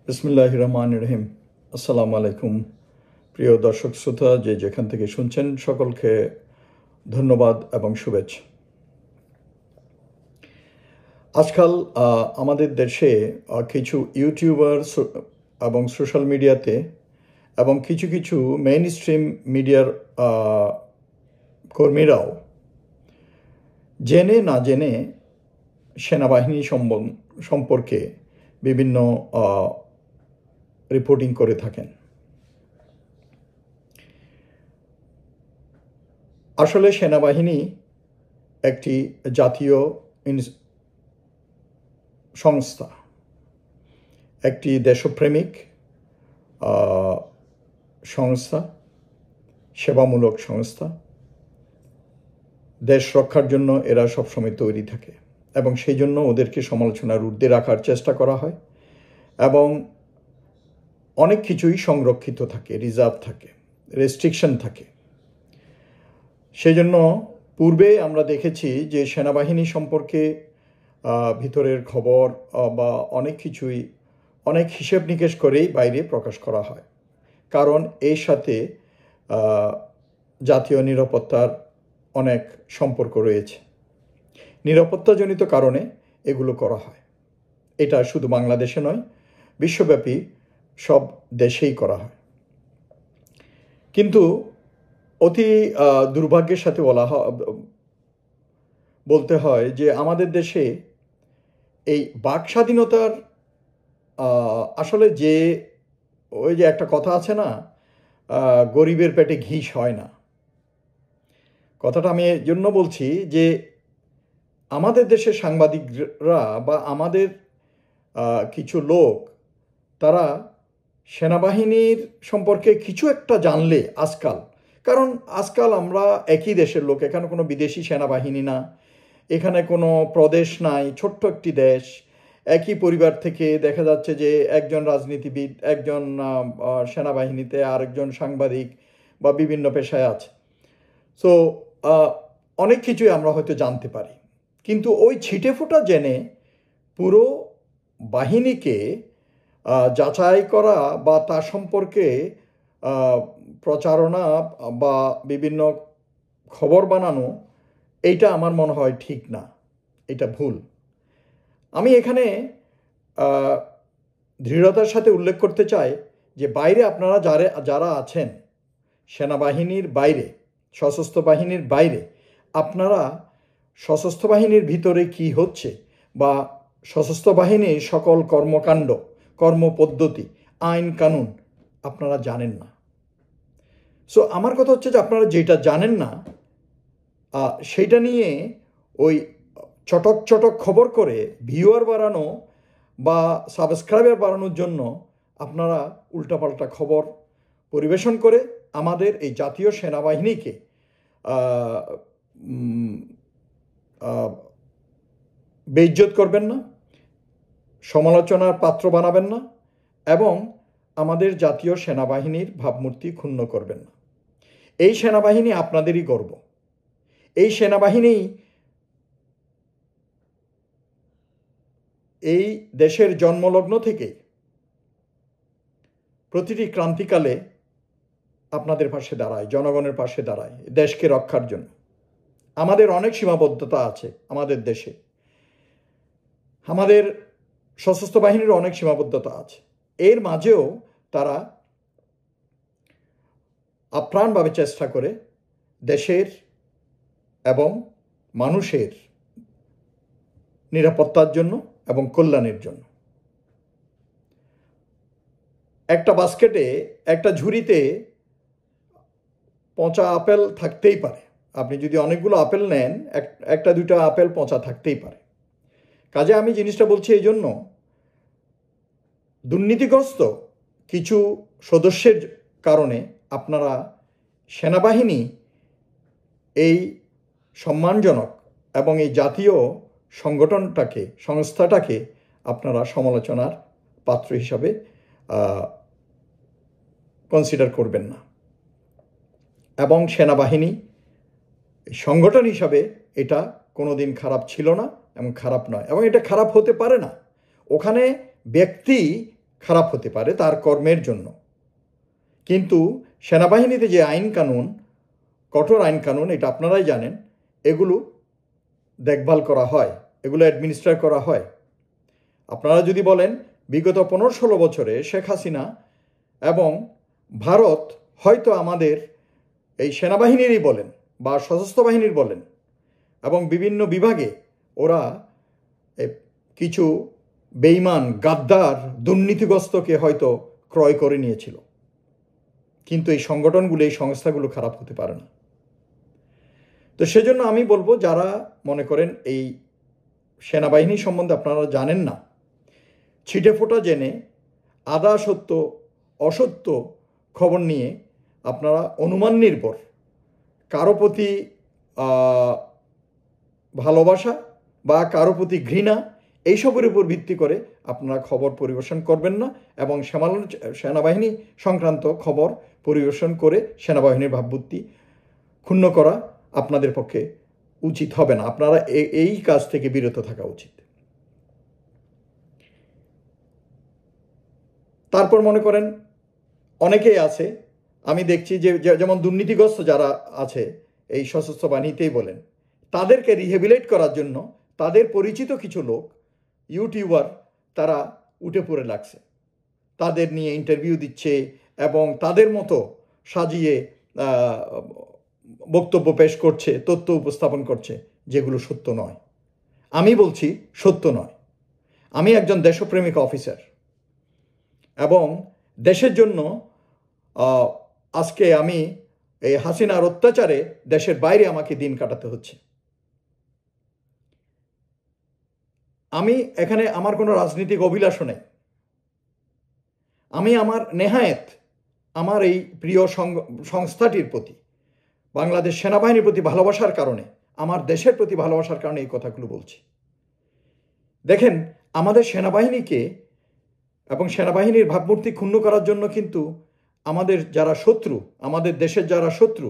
বিসমিল্লাহির রহমানির রহিম। আসসালামু আলাইকুম প্রিয় দর্শক শ্রোতা, যে যেখান থেকে শুনছেন সকলকে ধন্যবাদ এবং শুভেচ্ছা। আজকাল আমাদের দেশে কিছু ইউটিউবার এবং সোশ্যাল মিডিয়াতে এবং কিছু কিছু মেইন স্ট্রিম মিডিয়ার কর্মীরাও জেনে না জেনে সেনাবাহিনী সম্পর্কে বিভিন্ন রিপোর্টিং করে থাকেন। আসলে সেনাবাহিনী একটি জাতীয় সংস্থা, একটি দেশপ্রেমিক সংস্থা, সেবামূলক সংস্থা। দেশ রক্ষার জন্য এরা সবসময় তৈরি থাকে এবং সেই জন্য ওদেরকে সমালোচনার ঊর্ধ্বে রাখার চেষ্টা করা হয় এবং অনেক কিছুই সংরক্ষিত থাকে, রিজার্ভ থাকে, রেস্ট্রিকশন থাকে। সেই জন্য পূর্বে আমরা দেখেছি যে সেনাবাহিনী সম্পর্কে ভিতরের খবর বা অনেক কিছুই অনেক হিসেব নিকেশ করেই বাইরে প্রকাশ করা হয়, কারণ এর সাথে জাতীয় নিরাপত্তার অনেক সম্পর্ক রয়েছে। নিরাপত্তাজনিত কারণে এগুলো করা হয়। এটা শুধু বাংলাদেশে নয়, বিশ্বব্যাপী সব দেশেই করা হয়। কিন্তু অতি দুর্ভাগ্যের সাথে বলতে হয় যে আমাদের দেশে এই বাক স্বাধীনতার আসলে ওই যে একটা কথা আছে না, গরিবের পেটে ঘিস হয় না। কথাটা আমি এর জন্য বলছি যে আমাদের দেশের সাংবাদিকরা বা আমাদের কিছু লোক, তারা সেনাবাহিনীর সম্পর্কে কিছু একটা জানলে কারণ আজকাল আমরা একই দেশের লোক, এখানে কোনো বিদেশি সেনাবাহিনী না, এখানে কোনো প্রদেশ নাই, ছোট্ট একটি দেশ। একই পরিবার থেকে দেখা যাচ্ছে যে একজন রাজনীতিবিদ, একজন সেনাবাহিনীতে, আরেকজন সাংবাদিক বা বিভিন্ন পেশায় আছে। সো অনেক কিছুই আমরা হয়তো জানতে পারি, কিন্তু ওই ছিটেফোঁটা জেনে পুরো বাহিনীকে যাচাই করা বা তার সম্পর্কে প্রচারণা বা বিভিন্ন খবর বানানো, এইটা আমার মনে হয় ঠিক না, এটা ভুল। আমি এখানে দৃঢ়তার সাথে উল্লেখ করতে চাই যে বাইরে আপনারা যারা আছেন, সেনাবাহিনীর বাইরে, সশস্ত্র বাহিনীর বাইরে, আপনারা সশস্ত্র বাহিনীর ভিতরে কি হচ্ছে বা সশস্ত্র বাহিনীর সকল কর্মকাণ্ড, কর্মপদ্ধতি, আইন কানুন আপনারা জানেন না। সো আমার কথা হচ্ছে যে আপনারা যেটা জানেন না সেইটা নিয়ে ওই চটক চটক খবর করে ভিউয়ার বাড়ানো বা সাবস্ক্রাইবার বাড়ানোর জন্য আপনারা উল্টাপাল্টা খবর পরিবেশন করে আমাদের এই জাতীয় সেনাবাহিনীকে বেইজ্জত করবেন না, সমালোচনার পাত্র বানাবেন না এবং আমাদের জাতীয় সেনাবাহিনীর ভাবমূর্তি ক্ষুণ্ণ করবেন না। এই সেনাবাহিনী আপনাদেরই গর্ব। এই সেনাবাহিনী এই দেশের জন্মলগ্ন থেকে প্রতিটি ক্রান্তিকালে আপনাদের পাশে দাঁড়ায়, জনগণের পাশে দাঁড়ায়, দেশকে রক্ষার জন্য। আমাদের অনেক সীমাবদ্ধতা আছে আমাদের দেশে, আমাদের সশস্ত্র বাহিনীর অনেক সীমাবদ্ধতা আছে। এর মাঝেও তারা আপ্রাণভাবে চেষ্টা করে দেশের এবং মানুষের নিরাপত্তার জন্য এবং কল্যাণের জন্য। একটা বাস্কেটে, একটা ঝুড়িতে পচা আপেল থাকতেই পারে। আপনি যদি অনেকগুলো আপেল নেন, একটা দুইটা আপেল পচা থাকতেই পারে। কাজে আমি জিনিসটা বলছি এই জন্য, দুর্নীতিগ্রস্ত কিছু সদস্যের কারণে আপনারা সেনাবাহিনী এই সম্মানজনক এবং এই জাতীয় সংস্থাটাকে আপনারা সমালোচনার পাত্র হিসাবে কনসিডার করবেন না। এবং সেনাবাহিনী সংগঠন হিসাবে এটা কোনোদিন খারাপ ছিল না এবং খারাপ নয়, এবং এটা খারাপ হতে পারে না। ওখানে ব্যক্তি খারাপ হতে পারে তার কর্মের জন্য, কিন্তু সেনাবাহিনীতে যে আইন কানুন, কঠোর আইন কানুন, এটা আপনারাই জানেন, এগুলো দেখভাল করা হয়, এগুলো অ্যাডমিনিস্ট্রেট করা হয়। আপনারা যদি বলেন বিগত 15-16 বছরে শেখ হাসিনা এবং ভারত হয়তো আমাদের এই সেনাবাহিনীরই বলেন বা সশস্ত্র বাহিনীর বলেন এবং বিভিন্ন বিভাগে ওরা কিছু বেঈমান, গাদ্দার, দুর্নীতিগ্রস্তকে হয়তো ক্রয় করে নিয়েছিল, কিন্তু এই সংগঠনগুলো, এই সংস্থাগুলো খারাপ হতে পারে না। তো সেজন্য আমি বলবো, যারা মনে করেন এই সেনাবাহিনী সম্বন্ধে আপনারা জানেন না, ছিটে ফোটা জেনে আদা সত্য অসত্য খবর নিয়ে আপনারা অনুমান নির্ভর কারো প্রতি ভালোবাসা বা কারো প্রতি ঘৃণা, এইসবের উপর ভিত্তি করে আপনারা খবর পরিবেশন করবেন না, এবং সেনাবাহিনী সংক্রান্ত খবর পরিবেশন করে সেনাবাহিনীর ভাবমূর্তি ক্ষুণ্ণ করা আপনাদের পক্ষে উচিত হবে না। আপনারা এই কাজ থেকে বিরত থাকা উচিত। তারপর মনে করেন অনেকেই আছে, আমি দেখছি যে যেমন দুর্নীতিগ্রস্ত যারা আছে এই সশস্ত্র বাহিনীতেই বলেন, তাদেরকে রিহেবিলেট করার জন্য তাদের পরিচিত কিছু লোক, ইউটিউবার, তারা উঠে পড়ে লাগছে, তাদের নিয়ে ইন্টারভিউ দিচ্ছে এবং তাদের মতো সাজিয়ে বক্তব্য পেশ করছে, তথ্য উপস্থাপন করছে, যেগুলো সত্য নয়। আমি বলছি সত্য নয়। আমি একজন দেশপ্রেমিক অফিসার এবং দেশের জন্য আজকে আমি এই হাসিনার অত্যাচারে দেশের বাইরে আমাকে দিন কাটাতে হচ্ছে। আমি এখানে আমার কোনো রাজনৈতিক অভিলাষও নেই। আমি আমার নেহায়েত আমার এই প্রিয় সংস্থাটির প্রতি, বাংলাদেশ সেনাবাহিনীর প্রতি ভালোবাসার কারণে, আমার দেশের প্রতি ভালোবাসার কারণে এই কথাগুলো বলছি। দেখেন, আমাদের সেনাবাহিনীকে এবং সেনাবাহিনীর ভাবমূর্তি ক্ষুণ্ণ করার জন্য কিন্তু আমাদের যারা শত্রু, আমাদের দেশের যারা শত্রু,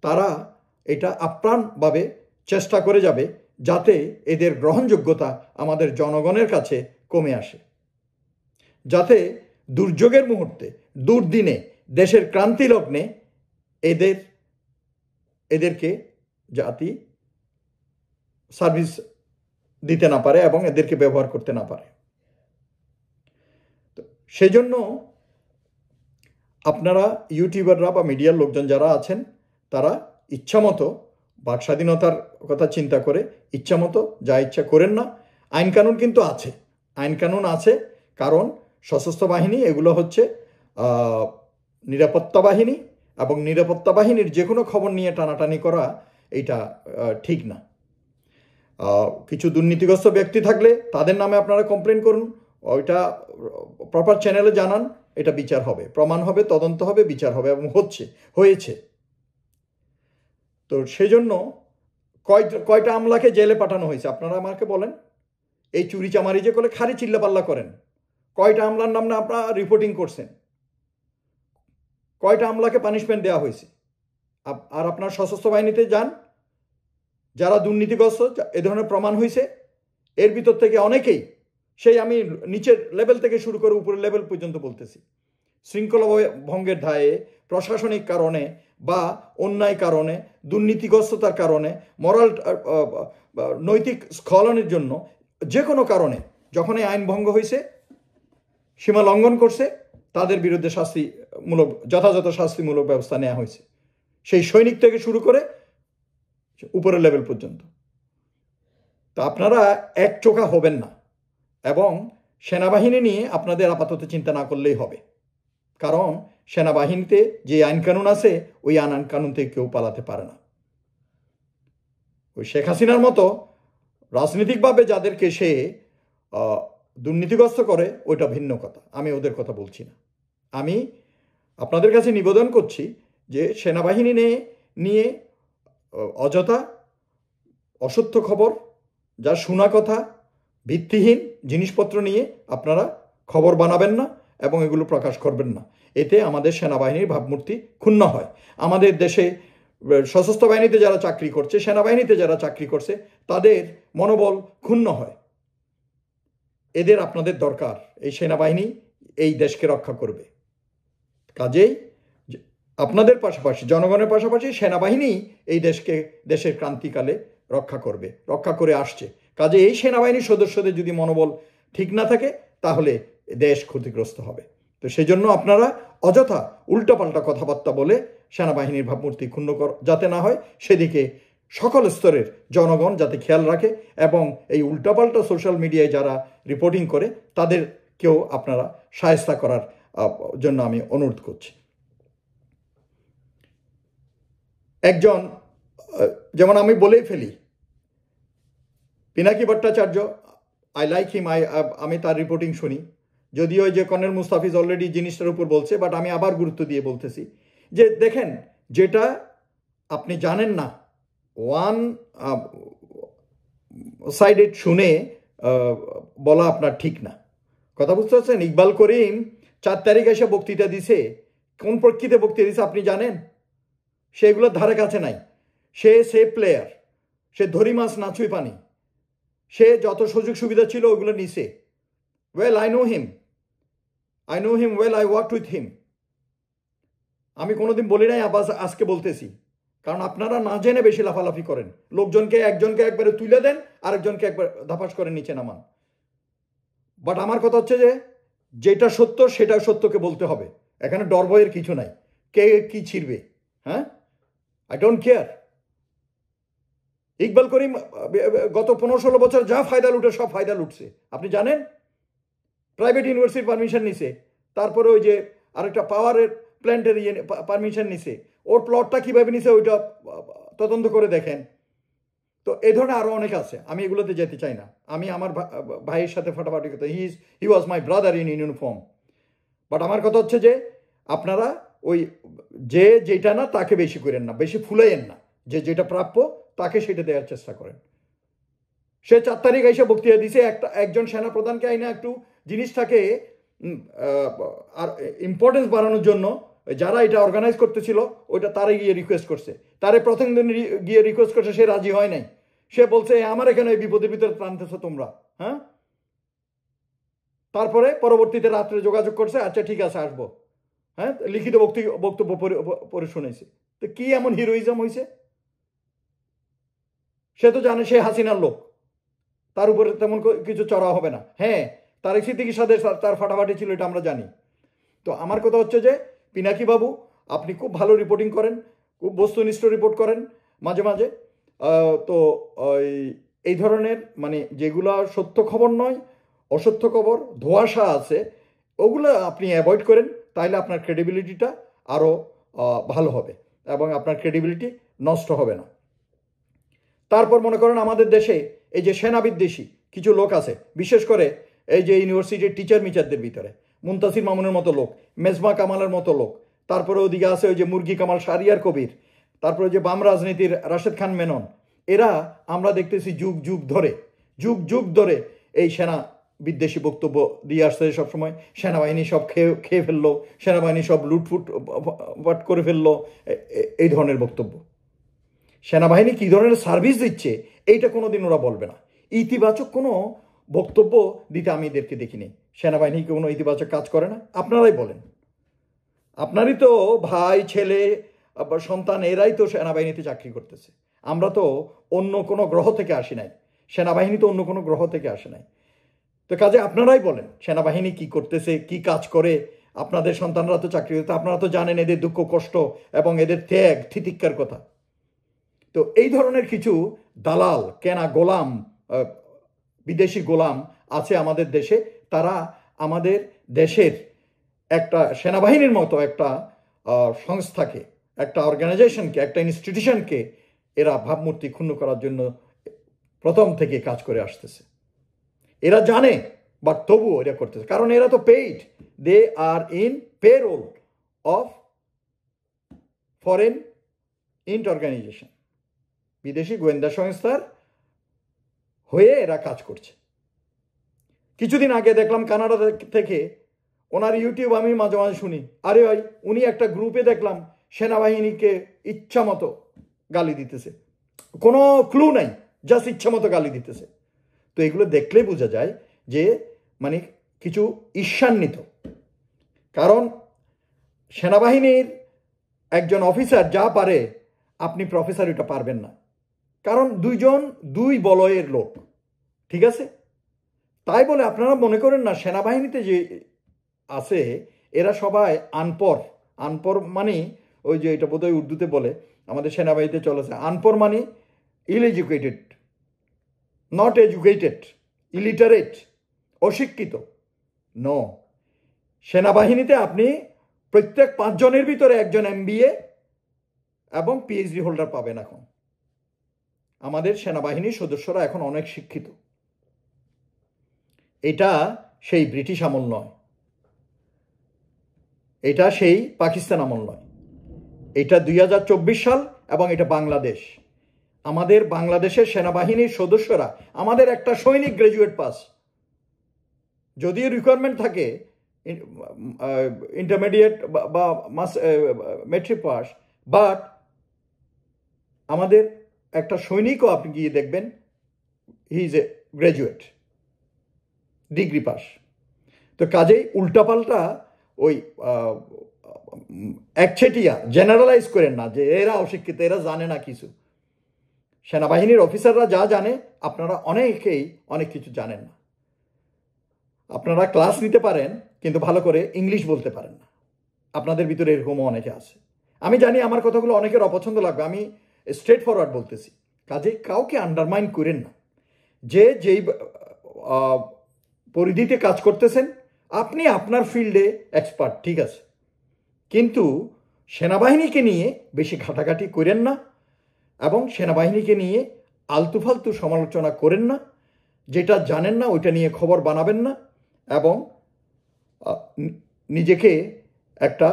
তারা এটা আপ্রাণভাবে চেষ্টা করে যাবে যাতে এদের গ্রহণযোগ্যতা আমাদের জনগণের কাছে কমে আসে, যাতে দুর্যোগের মুহূর্তে, দুর্দিনে, দেশের ক্রান্তি লগ্নে এদেরকে জাতি সার্ভিস দিতে না পারে এবং এদেরকে ব্যবহার করতে না পারে। তো সেজন্য আপনারা ইউটিউবাররা বা মিডিয়ার লোকজন যারা আছেন, তারা ইচ্ছামতো বাক স্বাধীনতার কথা চিন্তা করে ইচ্ছামতো যা ইচ্ছা করেন না। আইন কানুন কিন্তু আছে, আইন কানুন আছে, কারণ সশস্ত্র বাহিনী এগুলো হচ্ছে নিরাপত্তা বাহিনী, এবং নিরাপত্তা বাহিনীর যে কোনো খবর নিয়ে টানাটানি করা এটা ঠিক না। কিছু দুর্নীতিগ্রস্ত ব্যক্তি থাকলে তাদের নামে আপনারা কমপ্লেন করুন, ওইটা প্রপার চ্যানেলে জানান, এটা বিচার হবে, প্রমাণ হবে, তদন্ত হবে, বিচার হবে, এবং হয়েছে। তো সেজন্য কয়টা আমলাকে জেলে পাঠানো হয়েছে আপনারা আমাকে বলেন। এই চুরি চামারি যে করে খালি চিল্লাপাল্লা করেন, কয়টা আমলার নাম না আপনারা রিপোর্টিং করছেন, কয়টা আমলাকে পানিশমেন্ট দেওয়া হয়েছে? আর আপনার সশস্ত্র বাহিনীতে যান, যারা দুর্নীতিগ্রস্ত এ ধরনের প্রমাণ হয়েছে, এর ভিতর থেকে অনেকেই, সেই আমি নিচের লেভেল থেকে শুরু করে উপরের লেভেল পর্যন্ত বলতেছি, শৃঙ্খলা ভঙ্গের দায়ে, প্রশাসনিক কারণে বা অন্যায় কারণে, দুর্নীতিগ্রস্ততার কারণে, মরাল নৈতিক স্খলনের জন্য, যে কোনো কারণে যখন এই আইন ভঙ্গ হয়েছে, সীমা লঙ্ঘন করছে, তাদের বিরুদ্ধে যথাযথ শাস্তিমূলক ব্যবস্থা নেওয়া হয়েছে, সেই সৈনিক থেকে শুরু করে উপরের লেভেল পর্যন্ত। তা আপনারা একচোখা হবেন না, এবং সেনাবাহিনী নিয়ে আপনাদের আপাতত চিন্তা না করলেই হবে, কারণ সেনাবাহিনীতে যে আইন কানুন আছে, ওই আইন কানুন থেকে কেউ পালাতে পারে না। ওই শেখ হাসিনার মতো রাজনৈতিকভাবে যাদেরকে সে দুর্নীতিগ্রস্ত করে, ওইটা ভিন্ন কথা, আমি ওদের কথা বলছি না। আমি আপনাদের কাছে নিবেদন করছি যে সেনাবাহিনী নিয়ে অযথা অসত্য খবর, যা শোনা কথা, ভিত্তিহীন জিনিসপত্র নিয়ে আপনারা খবর বানাবেন না এবং এগুলো প্রকাশ করবেন না। এতে আমাদের সেনাবাহিনীর ভাবমূর্তি ক্ষুণ্ণ হয়। আমাদের দেশে সশস্ত্র বাহিনীতে যারা চাকরি করছে, সেনাবাহিনীতে যারা চাকরি করছে, তাদের মনোবল ক্ষুণ্ণ হয়। এদের আপনাদের দরকার। এই সেনাবাহিনী এই দেশকে রক্ষা করবে। কাজেই আপনাদের পাশাপাশি, জনগণের পাশাপাশি সেনাবাহিনী এই দেশের ক্রান্তিকালে রক্ষা করবে, রক্ষা করে আসছে। কাজে এই সেনাবাহিনীর সদস্যদের যদি মনোবল ঠিক না থাকে তাহলে দেশ ক্ষতিগ্রস্ত হবে। তো সেই জন্য আপনারা অযথা উল্টাপাল্টা কথাবার্তা বলে সেনাবাহিনীর ভাবমূর্তি ক্ষুণ্ণ যাতে না হয় সেদিকে সকল স্তরের জনগণ যাতে খেয়াল রাখে, এবং এই উল্টাপাল্টা সোশ্যাল মিডিয়ায় যারা রিপোর্টিং করে তাদেরকেও আপনারা শায়েস্তা করার জন্য আমি অনুরোধ করছি। একজন, যেমন আমি বলেই ফেলি, Pinaki Bhattacharya, I like him, আমি তার রিপোর্টিং শুনি, যদিও যে কর্নেল মুস্তাফিজ অলরেডি জিনিসটার উপর বলছে, বাট আমি আবার গুরুত্ব দিয়ে বলতেছি যে দেখেন, যেটা আপনি জানেন না ওয়ান সাইডেড শুনে বলা আপনার ঠিক না। কথা বুঝতে পারছেন? ইকবাল করিম 4 তারিখ এসে বক্তৃতা দিছে, কোন প্রেক্ষিতে বক্তৃতা দিছে আপনি জানেন? সেগুলোর ধারে কাছে নাই। সে সেফ প্লেয়ার, সে ধরি মাছ নাচুই পানি, সে যত সুযোগ সুবিধা ছিল ওইগুলো নিছে। Well, I know him well, I worked with him. আমি কোনোদিন বলি নাই, আজকে বলতেছি, কারণ আপনারা না জেনে বেশি লাফালাফি করেন। একজনকে একবারে তুলে দেন, আরেকজনকে একবার ধাপাস করে নিচে নামান। বাট আমার কথা হচ্ছে যে যেটা সত্য সেটা সত্যকে বলতে হবে। এখানে ডর ভয়ের কিছু নাই। কে কি ছিড়বে, হ্যাঁ, আই ডোন্ট কেয়ার। ইকবাল করিম গত 15-16 বছর যা ফায়দা লুটে সব ফায়দা লুটছে, আপনি জানেন। প্রাইভেট ইউনিভার্সিটির পারমিশন নিছে, তারপরে ওই যে আরেকটা পাওয়ারের প্ল্যান্টের পারমিশন নিছে। ওর প্লটটা কীভাবে নিছে ওইটা তদন্ত করে দেখেন। তো এই ধরনের আরও অনেক আছে, আমি এগুলোতে যেতে চাই না। আমি আমার ভাইয়ের সাথে ফাটাফাটি করতে, he was my brother in uniform. But আমার কথা হচ্ছে যে আপনারা ওই যেটা না তাকে বেশি করেন না, বেশি ফুলাইয়েন না। যেটা প্রাপ্য তাকে সেটা দেওয়ার চেষ্টা করেন। সে 4 তারিখ এসে বক্তৃতা দিছে, একজন সেনা প্রধানকে আইনা একটু জিনিসটাকে আর ইম্পর্টেন্স বাড়ানোর জন্য যারা এটা অর্গানাইজ করতেছিল ওইটা তারে গিয়ে রিকোয়েস্ট করছে, তারে প্রথম দিন গিয়ে রিকোয়েস্ট করছে, সে রাজি হয় নাই। সে বলছে আমার এখানে ওই বিপদের ভিতরে টানতেছো তোমরা, হ্যাঁ। তারপরে পরবর্তীতে রাত্রে যোগাযোগ করছে, আচ্ছা ঠিক আছে আসবো, হ্যাঁ, লিখিত বক্তব্য পড়ে শুনেছে। তো কি এমন হিরোইজম হয়েছে? সে তো জানে সে হাসিনার লোক, তার উপরে তেমন কিছু চড়া হবে না। হ্যাঁ, তারেক সিদ্দিকীর সাথে তার ফাটাফাটি ছিল, এটা আমরা জানি। তো আমার কথা হচ্ছে যে পিনাকি বাবু, আপনি খুব ভালো রিপোর্টিং করেন, খুব বস্তুনিষ্ঠ রিপোর্ট করেন মাঝে মাঝে। তো এই ধরনের মানে যেগুলো সত্য খবর নয়, অসত্য খবর, ধোঁয়াশা আছে, ওগুলো আপনি অ্যাভয়েড করেন, তাইলে আপনার ক্রেডিবিলিটিটা আরও ভালো হবে এবং আপনার ক্রেডিবিলিটি নষ্ট হবে না। তারপর মনে করেন আমাদের দেশে এই যে সেনা বিদ্বেষী কিছু লোক আছে, বিশেষ করে এই যে ইউনিভার্সিটির টিচার মিচারদের ভিতরে মুনতাসির মামুনের মতো লোক, মেজমা কামালের মতো লোক, তারপরে ওদিকে আছে ওই যে মুরগি কামাল শাহরিয়ার কবির, তারপরে যে বাম রাজনীতির রাশেদ খান মেনন। এরা আমরা দেখতেছি যুগ যুগ ধরে এই সেনা বিদ্বেষী বক্তব্য দিয়ে আসছে সবসময়। সেনাবাহিনী সব খেয়ে ফেললো, সেনাবাহিনী সব লুটফুট করে ফেললো, এই ধরনের বক্তব্য। সেনাবাহিনী কী ধরনের সার্ভিস দিচ্ছে এইটা কোনোদিন ওরা বলবে না। ইতিবাচক কোনো বক্তব্য দিতে আমি এদেরকে দেখিনি। সেনাবাহিনী কোনো ইতিবাচক কাজ করে না। আপনারাই বলেন, আপনারই তো ভাই, ছেলে, সন্তান, এরাই তো সেনাবাহিনীতে চাকরি করতেছে। আমরা তো অন্য কোনো গ্রহ থেকে আসি নাই, সেনাবাহিনী তো অন্য কোনো গ্রহ থেকে আসে নাই। তো কাজে আপনারাই বলেন সেনাবাহিনী কি করতেছে, কি কাজ করে। আপনাদের সন্তানরা তো চাকরি করতে, আপনারা তো জানেন এদের দুঃখ কষ্ট এবং এদের ত্যাগ তিতিক্ষার কথা। তো এই ধরনের কিছু দালাল, কেনা গোলাম, বিদেশি গোলাম আছে আমাদের দেশে। তারা আমাদের দেশের একটা সেনাবাহিনীর মতো একটা সংস্থাকে, একটা অর্গানাইজেশনকে, একটা ইনস্টিটিউশনকে এরা ভাবমূর্তি ক্ষুণ্ণ করার জন্য প্রথম থেকে কাজ করে আসতেছে। এরা জানে, বাট তবুও এরা করতেছে, কারণ এরা তো paid, they are in payroll of foreign organisation, বিদেশি গোয়েন্দা সংস্থার হয়ে এরা কাজ করছে। কিছুদিন আগে দেখলাম কানাডা থেকে, ওনার ইউটিউব আমি মাঝে মাঝে শুনি, আরে ভাই উনি একটা গ্রুপে দেখলাম সেনাবাহিনীকে ইচ্ছা মতো গালি দিতেছে, কোনো ক্লু নাই, জাস্ট ইচ্ছা মতো গালি দিতেছে। তো এগুলো দেখলেই বোঝা যায় যে মানে কিছু ঈর্ষান্বিত। কারণ সেনাবাহিনীর একজন অফিসার যা পারে আপনি প্রফেসর এটা পারবেন না, কারণ দুই বলয়ের লোক, ঠিক আছে? তাই বলে আপনারা মনে করেন না সেনাবাহিনীতে যে আছে এরা সবাই আনপর মানে ওই যে এটা বোধহয় উর্দুতে বলে, আমাদের সেনাবাহিনীতে চলেছে আনপর মানে ইল এডুকেটেড, নট এডুকেটেড, ইলিটারেট, অশিক্ষিত। নো, সেনাবাহিনীতে আপনি প্রত্যেক 5 জনের ভিতরে একজন MBA এবং PhD হোল্ডার পাবেন। এখন আমাদের সেনাবাহিনীর সদস্যরা এখন অনেক শিক্ষিত। এটা সেই ব্রিটিশ আমল নয়, এটা সেই পাকিস্তান আমল নয়, এটা 2024 সাল এবং এটা বাংলাদেশ। আমাদের বাংলাদেশের সেনাবাহিনীর সদস্যরা, আমাদের একটা সৈনিক গ্রাজুয়েট পাস, যদিও রিকোয়ারমেন্ট থাকে ইন্টারমিডিয়েট বা মেট্রিক পাস, বাট আমাদের একটা সৈনিকও আপনি গিয়ে দেখবেন he is a graduate, degree pass. তো কাজেই উল্টাপাল্টা ওই একচেটিয়া জেনারেলাইজ করেন না যে এরা অশিক্ষিত, এরা জানে না কিছু। সেনাবাহিনীর অফিসাররা যা জানে আপনারা অনেকেই অনেক কিছু জানেন না। আপনারা ক্লাস নিতে পারেন কিন্তু ভালো করে ইংলিশ বলতে পারেন না। আপনাদের ভিতরে এরকমও অনেকে আছে। আমি জানি আমার কথাগুলো অনেকের অপছন্দ লাগবে, আমি স্ট্রেট ফরওয়ার্ড বলতেছি। কাজে কাউকে আন্ডারমাইন করেন না। যেই পরিধিতে কাজ করতেছেন আপনি আপনার ফিল্ডে এক্সপার্ট, ঠিক আছে, কিন্তু সেনাবাহিনীকে নিয়ে বেশি ঘাটাঘাটি করেন না এবং সেনাবাহিনীকে নিয়ে আলতু ফালতু সমালোচনা করেন না। যেটা জানেন না ওইটা নিয়ে খবর বানাবেন না এবং নিজেকে একটা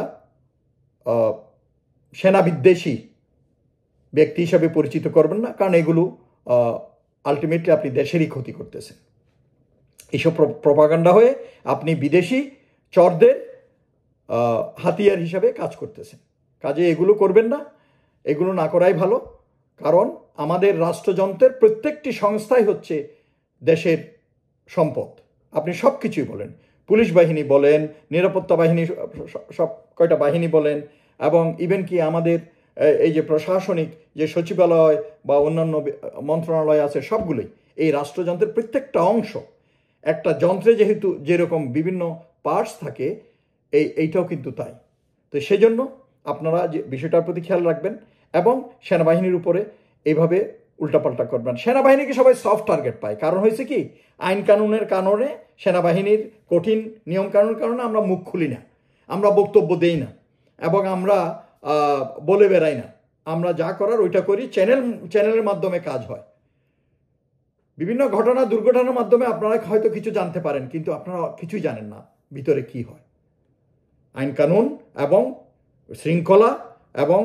সেনা বিদ্বেষী ব্যক্তি হিসাবে পরিচিত করবেন না, কারণ এগুলো আলটিমেটলি আপনি দেশেরই ক্ষতি করতেছেন। এইসব প্রপাগান্ডা হয়ে আপনি বিদেশি চরদের হাতিয়ার হিসাবে কাজ করতেছেন। কাজে এগুলো করবেন না, এগুলো না করাই ভালো। কারণ আমাদের রাষ্ট্রযন্ত্রের প্রত্যেকটি সংস্থাই হচ্ছে দেশের সম্পদ। আপনি সব কিছুই বলেন, পুলিশ বাহিনী বলেন, নিরাপত্তা বাহিনী, সব কয়টা বাহিনী বলেন, এবং ইভেন কি আমাদের এই যে প্রশাসনিক যে সচিবালয় বা অন্যান্য মন্ত্রণালয় আছে সবগুলোই এই রাষ্ট্রযন্ত্রের প্রত্যেকটা অংশ। একটা যন্ত্রে যেহেতু যেরকম বিভিন্ন পার্টস থাকে এইটাও কিন্তু তাই। তো সেজন্য আপনারা যে বিষয়টার প্রতি খেয়াল রাখবেন এবং সেনাবাহিনীর উপরে এইভাবে উল্টাপাল্টা করবেন। সেনাবাহিনীকে সবাই সফট টার্গেট পায়, কারণ হয়েছে কি আইন কানুনের কারণে, সেনাবাহিনীর কঠিন নিয়ম কানুনের কারণে আমরা মুখ খুলি না, আমরা বক্তব্য দেই না এবং আমরা বলে বেড়াই না। আমরা যা করার ওইটা করি, চ্যানেলের মাধ্যমে কাজ হয়। বিভিন্ন ঘটনা দুর্ঘটনার মাধ্যমে আপনারা হয়তো কিছু জানতে পারেন, কিন্তু আপনারা কিছুই জানেন না ভিতরে কি হয়। আইন কানুন এবং শৃঙ্খলা এবং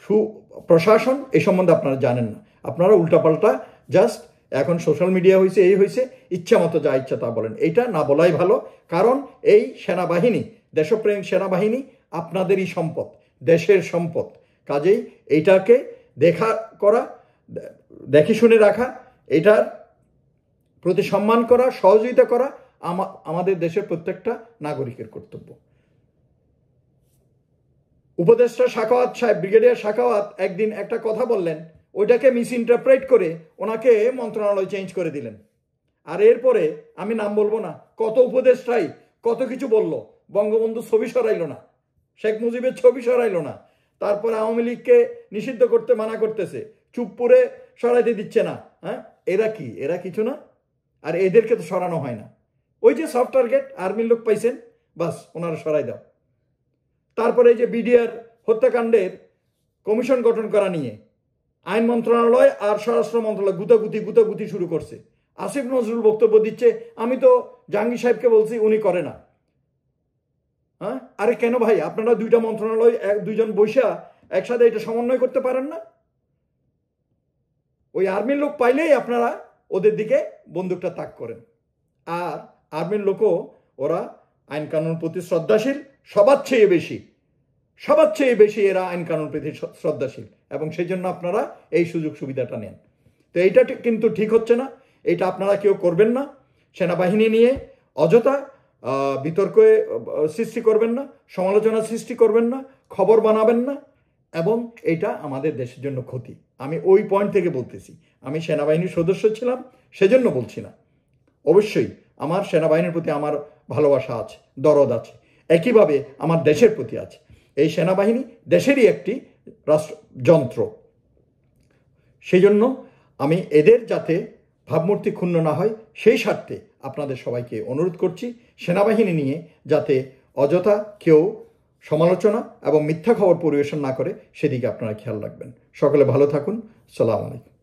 সুপ্রশাসন এই সম্বন্ধে আপনারা জানেন না। আপনারা উল্টাপাল্টা জাস্ট এখন সোশ্যাল মিডিয়া হয়েছে, এই হয়েছে, ইচ্ছা মতো যা ইচ্ছা তা বলেন। এইটা না বলাই ভালো, কারণ এই সেনাবাহিনী, দেশপ্রেমিক সেনাবাহিনী আপনাদেরই সম্পদ, দেশের সম্পদ। কাজেই এইটাকে দেখে শুনে রাখা, এটার প্রতি সম্মান করা, সহযোগিতা করা আমাদের দেশের প্রত্যেকটা নাগরিকের কর্তব্য। উপদেষ্টা সাখাওয়াত সাহেব, ব্রিগেডিয়ার সাখাওয়াত একদিন একটা কথা বললেন, ওইটাকে মিস ইন্টারপ্রেট করে ওনাকে মন্ত্রণালয় চেঞ্জ করে দিলেন। আর এরপরে আমি নাম বলবো না, কত উপদেষ্টাই কত কিছু বলল, বঙ্গবন্ধু ছবি সরাইল না, শেখ মুজিবের ছবি সরাইল না, তারপরে আওয়ামী লীগকে নিষিদ্ধ করতে মানা করতেছে, চুপপুরে সরাইতে দিচ্ছে না। হ্যাঁ, এরা কিছু না। আর এদেরকে তো সরানো হয় না। ওই যে সফট টার্গেট, আর্মির লোক পাইছেন, বাস ওনারা সরাই দাও। তারপরে এই যে বিডিআর হত্যাকাণ্ডের কমিশন গঠন করা নিয়ে আইন মন্ত্রণালয় আর স্বরাষ্ট্র মন্ত্রণালয় গুতাগুতি শুরু করছে। আসিফ নজরুল বক্তব্য দিচ্ছে, আমি তো জাহাঙ্গীর সাহেবকে বলছি, উনি করে না। হ্যাঁ, আরে কেন ভাই, আপনারা দুইটা মন্ত্রণালয় দুইজন বৈশা একসাথে এটা সমন্বয় করতে পারেন না? ওই আর্মির লোক পাইলেই আপনারা ওদের দিকে বন্দুকটা তাক করেন। আর আর্মির লোকও ওরা আইন কানুন প্রতি শ্রদ্ধাশীল, সবার চেয়ে বেশি এরা আইন কানুন প্রতি শ্রদ্ধাশীল, এবং সেই জন্য আপনারা এই সুযোগ সুবিধাটা নেন। তো এইটা কিন্তু ঠিক হচ্ছে না, এটা আপনারা কেউ করবেন না। সেনাবাহিনী নিয়ে অযথা বিতর্কে সৃষ্টি করবেন না, সমালোচনা সৃষ্টি করবেন না, খবর বানাবেন না, এবং এটা আমাদের দেশের জন্য ক্ষতি। আমি ওই পয়েন্ট থেকে বলতেছি। আমি সেনাবাহিনীর সদস্য ছিলাম, সেজন্য বলছি না। অবশ্যই আমার সেনাবাহিনীর প্রতি আমার ভালোবাসা আছে, দরদ আছে, একইভাবে আমার দেশের প্রতি আছে। এই সেনাবাহিনী দেশেরই একটি যন্ত্র। সেই জন্য আমি এদের যাতে ভাবমূর্তি ক্ষুণ্ণ না হয় সেই স্বার্থে আপনাদের সবাইকে অনুরোধ করছি, সেনাবাহিনী নিয়ে যাতে অযথা কেউ সমালোচনা এবং মিথ্যা খবর পরিবেশন না করে সেদিকে আপনারা খেয়াল রাখবেন। সকলে ভালো থাকুন। আসসালামু আলাইকুম।